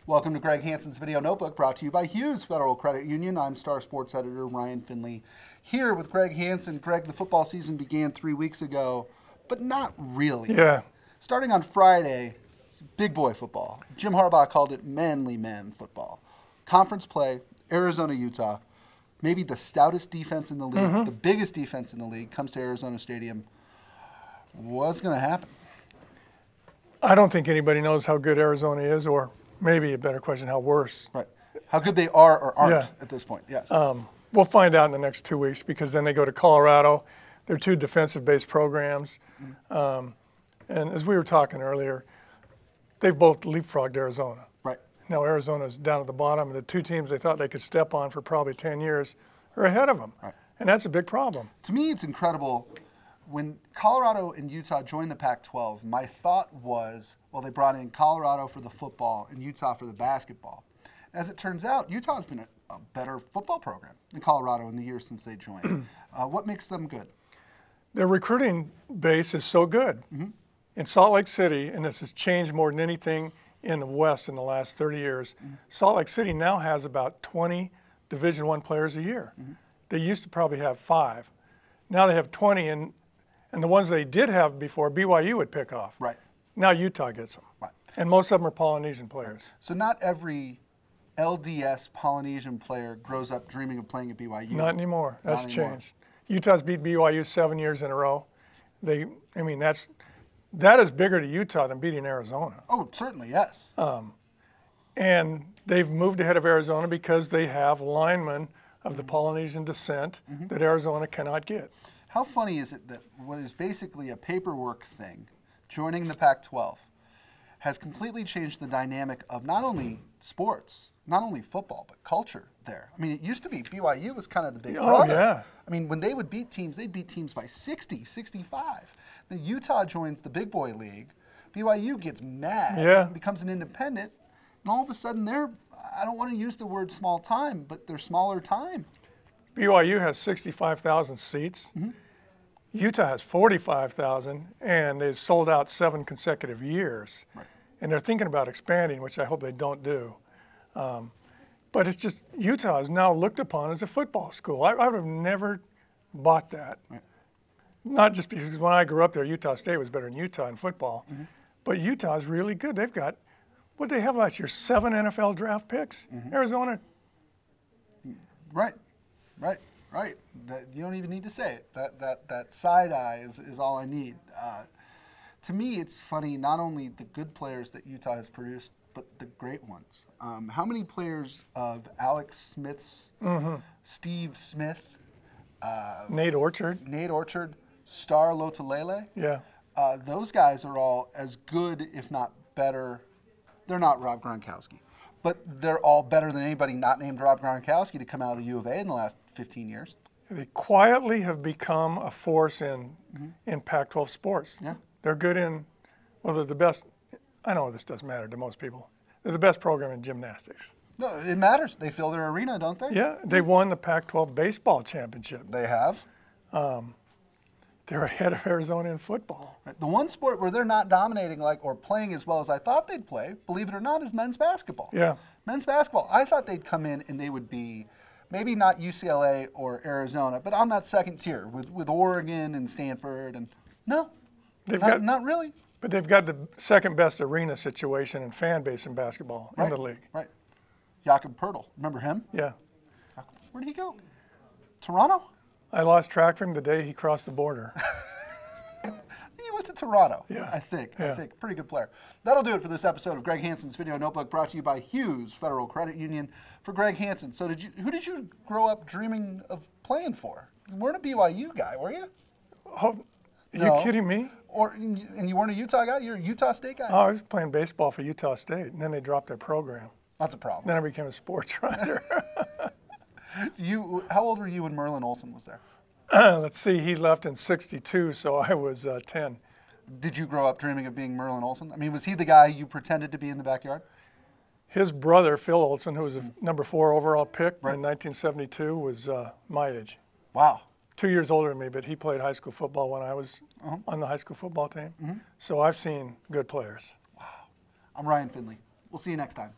Welcome to Greg Hanson's Video Notebook, brought to you by Hughes Federal Credit Union. I'm Star Sports Editor Ryan Finley, here with Greg Hanson. Greg, the football season began 3 weeks ago, but not really. Yeah. Starting on Friday, big boy football. Jim Harbaugh called it manly man football. Conference play, Arizona, Utah. Maybe the stoutest defense in the league, the biggest defense in the league, comes to Arizona Stadium. What's going to happen? I don't think anybody knows how good Arizona is, or maybe a better question, how worse. Right. How good they are or aren't at this point, yes. We'll find out in the next 2 weeks, because then they go to Colorado. They're two defensive-based programs. And as we were talking earlier, they've both leapfrogged Arizona. Right. Now Arizona's down at the bottom, and the two teams they thought they could step on for probably 10 years are ahead of them. Right. And that's a big problem. To me, it's incredible. When Colorado and Utah joined the Pac-12, my thought was, well, they brought in Colorado for the football and Utah for the basketball. As it turns out, Utah's been a better football program than Colorado in the years since they joined. What makes them good? Their recruiting base is so good. In Salt Lake City, and this has changed more than anything in the West in the last 30 years, Salt Lake City now has about 20 Division I players a year. They used to probably have 5. Now they have 20, and the ones they did have before, BYU would pick off. Right. Now Utah gets them. Right. And most of them are Polynesian players. So not every LDS Polynesian player grows up dreaming of playing at BYU. Not anymore. That's Not anymore. changed. Utah's beat BYU 7 years in a row. That is bigger to Utah than beating Arizona. Oh, certainly, yes. And they've moved ahead of Arizona because they have linemen of the Polynesian descent that Arizona cannot get. How funny is it that what is basically a paperwork thing, joining the Pac-12, has completely changed the dynamic of not only sports, not only football, but culture there. I mean, it used to be BYU was kind of the big brother. Yeah. I mean, when they would beat teams, they'd beat teams by 60, 65. Then Utah joins the big boy league. BYU gets mad, becomes an independent, and all of a sudden they're, I don't want to use the word small time, but they're smaller time. BYU has 65,000 seats. Utah has 45,000, and they've sold out 7 consecutive years. Right. And they're thinking about expanding, which I hope they don't do. But it's just, Utah is now looked upon as a football school. I would have never bought that. Right. Not just because when I grew up there, Utah State was better than Utah in football. But Utah is really good. They've got, what did they have last year, 7 NFL draft picks? Arizona. Right, right, right. You don't even need to say it. That side eye is all I need. To me, it's funny, not only the good players that Utah has produced, but the great ones. How many players of Alex Smith's, Steve Smith, Nate Orchard, Star Lotulelei? Yeah. Those guys are all as good, if not better. They're not Rob Gronkowski, but they're all better than anybody not named Rob Gronkowski to come out of the U of A in the last 15 years. They quietly have become a force in Pac-12 sports. Yeah. They're good in, well, they're the best. I know this doesn't matter to most people. They're the best program in gymnastics. No, it matters. They fill their arena, don't they? Yeah, they won the Pac-12 baseball championship. They have. They're ahead of Arizona in football. Right. The one sport where they're not dominating or playing as well as I thought they'd play, believe it or not, is men's basketball. Yeah. Men's basketball, I thought they'd come in and they would be maybe not UCLA or Arizona, but on that second tier with Oregon and Stanford. And no, not really. But they've got the second best arena situation and fan base in basketball in the league. Right. Jakob Poeltl, remember him? Yeah. Where did he go? Toronto? I lost track of him the day he crossed the border. He went to Toronto, Yeah. I think. Yeah. Pretty good player. That'll do it for this episode of Greg Hanson's Video Notebook, brought to you by Hughes Federal Credit Union. For Greg Hanson, so who did you grow up dreaming of playing for? You weren't a BYU guy, were you? Oh, are you kidding me? And you weren't a Utah guy? You're a Utah State guy? Oh, I was playing baseball for Utah State, and then they dropped their program. That's a problem. Then I became a sports writer. How old were you when Merlin Olsen was there? Let's see, he left in '62, so I was 10. Did you grow up dreaming of being Merlin Olsen? I mean, was he the guy you pretended to be in the backyard? His brother, Phil Olsen, who was a number 4 overall pick in 1972, was my age. Wow. 2 years older than me, but he played high school football when I was on the high school football team. So I've seen good players. Wow. I'm Ryan Finley. We'll see you next time.